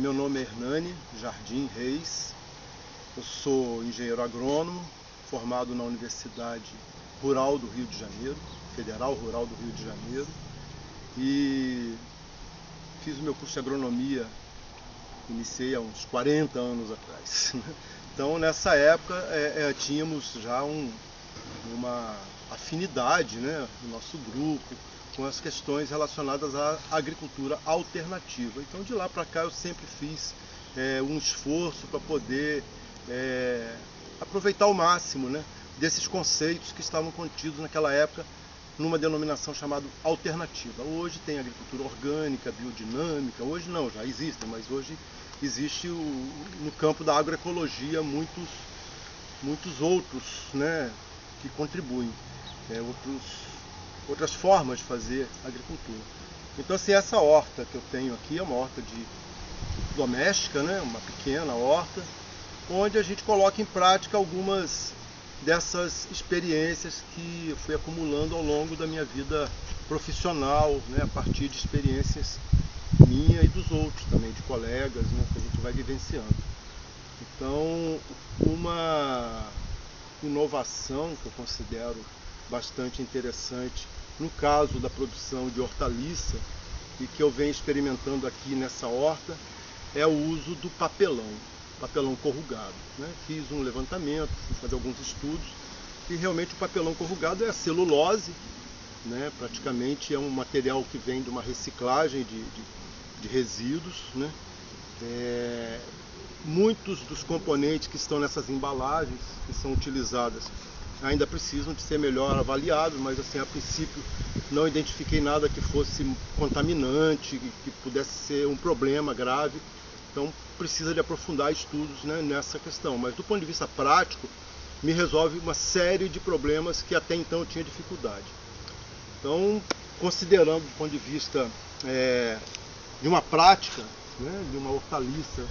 Meu nome é Hernani Jardim Reis, eu sou engenheiro agrônomo, formado na Universidade Rural do Rio de Janeiro, Federal Rural do Rio de Janeiro, e fiz o meu curso de agronomia, iniciei há uns 40 anos atrás. Então, nessa época, tínhamos já uma afinidade, né, no nosso grupo, com as questões relacionadas à agricultura alternativa. Então, de lá para cá, eu sempre fiz um esforço para poder aproveitar ao máximo, né, desses conceitos que estavam contidos naquela época numa denominação chamada alternativa. Hoje tem agricultura orgânica, biodinâmica, hoje não, já existem, mas hoje existe no campo da agroecologia muitos outros, né, que contribuem, outras formas de fazer agricultura. Então, assim, essa horta que eu tenho aqui é uma horta doméstica, né, uma pequena horta, onde a gente coloca em prática algumas dessas experiências que eu fui acumulando ao longo da minha vida profissional, né, a partir de experiências minha e dos outros também, de colegas, né, que a gente vai vivenciando. Então, uma inovação que eu considero bastante interessante no caso da produção de hortaliça e que eu venho experimentando aqui nessa horta é o uso do papelão corrugado, né? Fiz um levantamento, fui fazer alguns estudos e realmente o papelão corrugado é a celulose, né? Praticamente é um material que vem de uma reciclagem de resíduos, né? Muitos dos componentes que estão nessas embalagens que são utilizadas ainda precisam de ser melhor avaliados, mas assim, a princípio não identifiquei nada que fosse contaminante, que pudesse ser um problema grave. Então precisa de aprofundar estudos, né, nessa questão. Mas do ponto de vista prático, me resolve uma série de problemas que até então eu tinha dificuldade. Então, considerando do ponto de vista de uma prática, né, de uma hortaliça,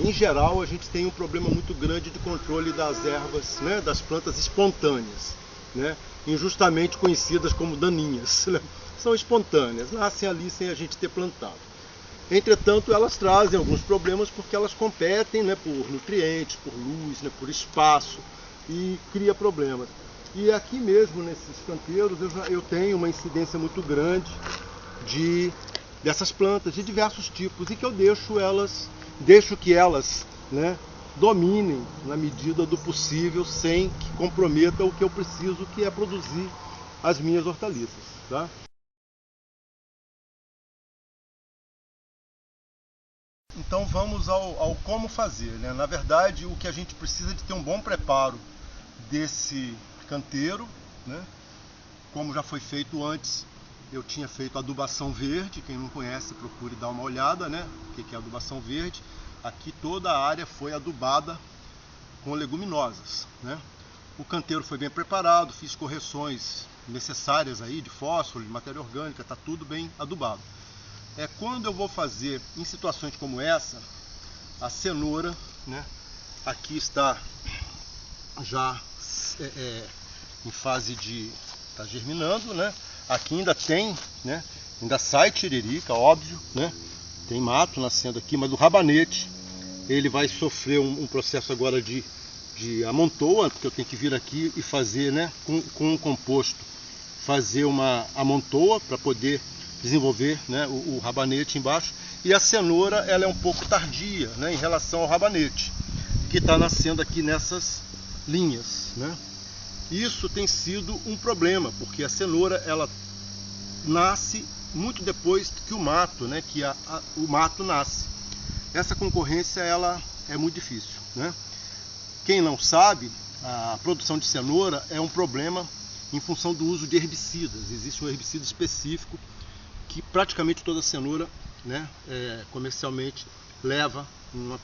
em geral a gente tem um problema muito grande de controle das ervas, né, das plantas espontâneas, né, injustamente conhecidas como daninhas, né? São espontâneas, nascem ali sem a gente ter plantado. Entretanto, elas trazem alguns problemas porque elas competem, né, por nutrientes, por luz, né, por espaço, e cria problemas. E aqui mesmo, nesses canteiros, eu tenho uma incidência muito grande dessas plantas de diversos tipos e que eu deixo que elas, né, dominem na medida do possível sem que comprometa o que eu preciso, que é produzir as minhas hortaliças, tá? Então vamos ao como fazer, né? Na verdade, o que a gente precisa de ter um bom preparo desse canteiro, né? Como já foi feito antes, eu tinha feito adubação verde. Quem não conhece, procure dar uma olhada, né? O que é adubação verde? Aqui toda a área foi adubada com leguminosas, né? O canteiro foi bem preparado, fiz correções necessárias aí de fósforo, de matéria orgânica, está tudo bem adubado. Quando eu vou fazer em situações como essa, a cenoura, né, aqui está já em fase de está germinando, né? Aqui ainda tem, né, ainda sai tiririca, óbvio, né? Tem mato nascendo aqui, mas o rabanete ele vai sofrer um processo agora de amontoa, porque eu tenho que vir aqui e fazer, né, com um composto, fazer uma amontoa para poder desenvolver, né, o rabanete embaixo. E a cenoura ela é um pouco tardia, né, em relação ao rabanete, que está nascendo aqui nessas linhas, né? Isso tem sido um problema, porque a cenoura ela nasce muito depois que o mato, né, o mato nasce. Essa concorrência ela é muito difícil, né? Quem não sabe, a produção de cenoura é um problema em função do uso de herbicidas. Existe um herbicida específico que praticamente toda cenoura, né, comercialmente leva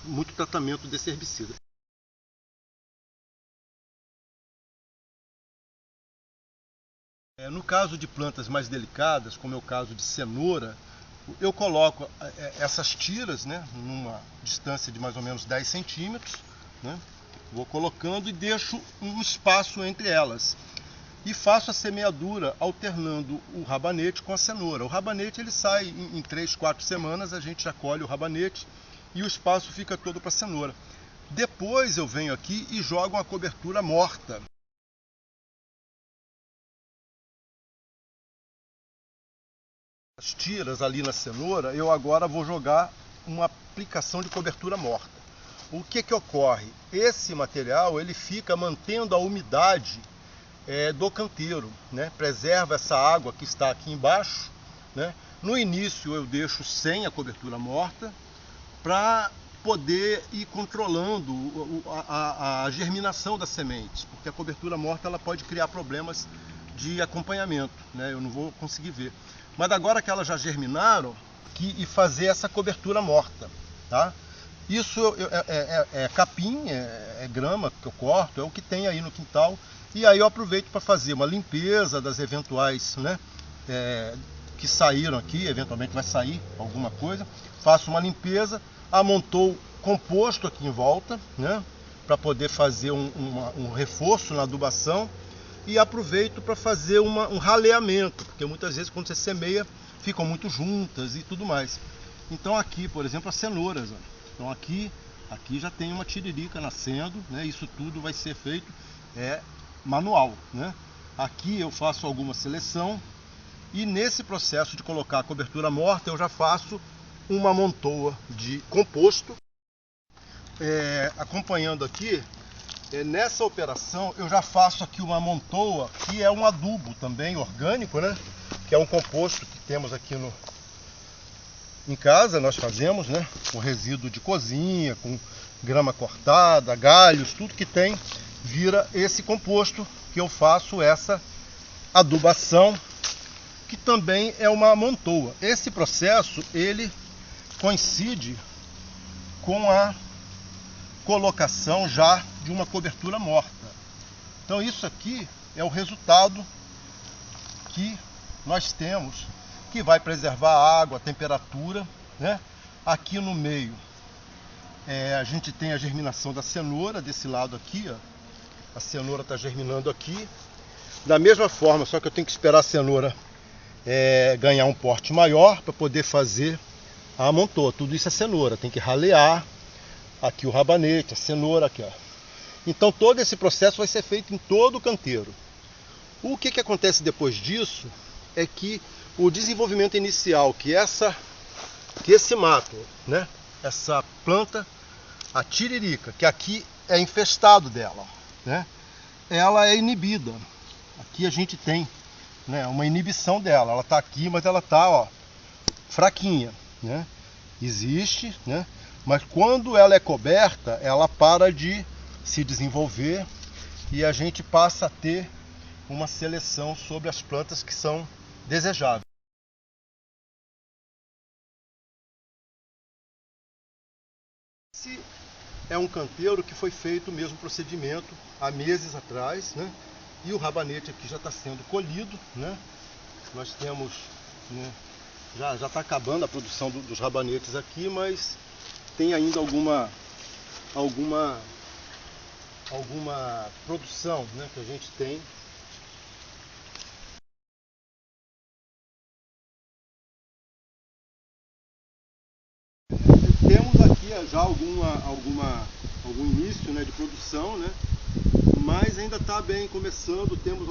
muito tratamento desse herbicida. No caso de plantas mais delicadas, como é o caso de cenoura, eu coloco essas tiras, né, numa distância de mais ou menos 10 centímetros, né, vou colocando e deixo um espaço entre elas. e faço a semeadura alternando o rabanete com a cenoura. O rabanete ele sai em 3, 4 semanas, a gente já colhe o rabanete e o espaço fica todo para a cenoura. Depois eu venho aqui e jogo uma cobertura morta. As tiras ali na cenoura, eu agora vou jogar uma aplicação de cobertura morta. O que ocorre? Esse material ele fica mantendo a umidade do canteiro, né? Preserva essa água que está aqui embaixo, né? No início eu deixo sem a cobertura morta para poder ir controlando a germinação das sementes, porque a cobertura morta ela pode criar problemas de acompanhamento, né? Eu não vou conseguir ver. Mas agora que elas já germinaram, e fazer essa cobertura morta, tá? Isso é capim, é grama que eu corto, é o que tem aí no quintal. E aí eu aproveito para fazer uma limpeza das eventuais, né, que saíram aqui, eventualmente vai sair alguma coisa. Faço uma limpeza, amontou composto aqui em volta, né, para poder fazer um reforço na adubação. E aproveito para fazer um raleamento, porque muitas vezes quando você semeia, ficam muito juntas e tudo mais. Então aqui, por exemplo, as cenouras. Ó. Então aqui já tem uma tiririca nascendo, né? Isso tudo vai ser feito manual, né? Aqui eu faço alguma seleção e nesse processo de colocar a cobertura morta eu já faço uma montoa de composto. Acompanhando aqui, nessa operação eu já faço aqui uma montoa que é um adubo também orgânico, né? Que é um composto que temos aqui em casa, nós fazemos, né? Com resíduo de cozinha, com grama cortada, galhos, tudo que tem vira esse composto que eu faço essa adubação, que também é uma montoa. Esse processo ele coincide com a colocação já de uma cobertura morta. Então isso aqui é o resultado que nós temos, que vai preservar a água, a temperatura, né? Aqui no meio a gente tem a germinação da cenoura, desse lado aqui, ó. A cenoura está germinando aqui. Da mesma forma, só que eu tenho que esperar a cenoura ganhar um porte maior para poder fazer a amontoa. Tudo isso é cenoura, tem que ralear. Aqui o rabanete, a cenoura aqui, ó. Então todo esse processo vai ser feito em todo o canteiro. O que acontece depois disso é que o desenvolvimento inicial, que esse mato, né? Essa planta, a tiririca, que aqui é infestado dela, né? Ela é inibida. Aqui a gente tem, né, uma inibição dela. Ela está aqui, mas ela está, ó, fraquinha, né? Existe, né? Mas quando ela é coberta, ela para de se desenvolver e a gente passa a ter uma seleção sobre as plantas que são desejáveis. Esse é um canteiro que foi feito o mesmo procedimento há meses atrás, né? E o rabanete aqui já está sendo colhido, né? Nós temos, né, já está acabando a produção dos rabanetes aqui, mas tem ainda alguma produção, né, que a gente tem. Temos aqui já algum início, né, de produção, né, mas ainda está bem começando. Temos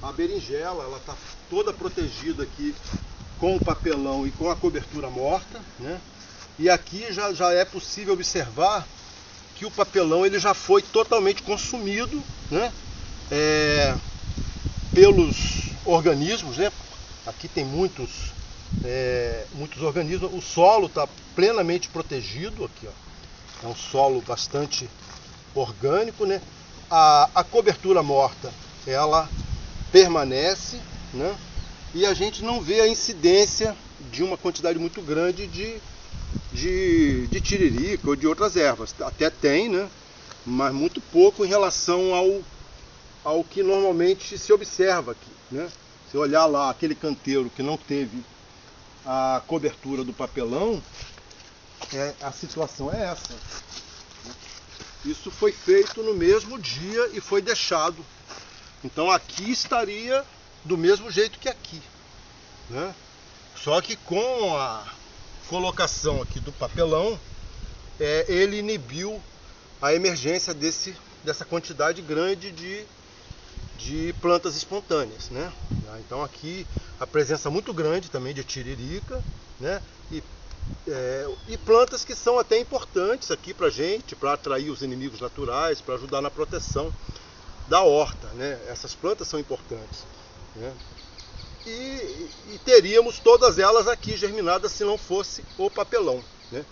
a berinjela, ela está toda protegida aqui com o papelão e com a cobertura morta, né? E aqui já é possível observar que o papelão ele já foi totalmente consumido, né? Pelos organismos, né? Aqui tem muitos organismos. O solo está plenamente protegido aqui, ó. É um solo bastante orgânico, né? A cobertura morta ela permanece, né? E a gente não vê a incidência de uma quantidade muito grande de tiririca ou de outras ervas. Até tem, né? Mas muito pouco em relação ao que normalmente se observa aqui, né? Se olhar lá aquele canteiro que não teve a cobertura do papelão, a situação é essa. Isso foi feito no mesmo dia e foi deixado Então aqui estaria do mesmo jeito que aqui, né? Só que com a colocação aqui do papelão, ele inibiu a emergência dessa quantidade grande de plantas espontâneas, né? Então aqui a presença muito grande também de tiririca, né? E plantas que são até importantes aqui para a gente, para atrair os inimigos naturais, para ajudar na proteção da horta, né? Essas plantas são importantes, né? E teríamos todas elas aqui germinadas se não fosse o papelão, né?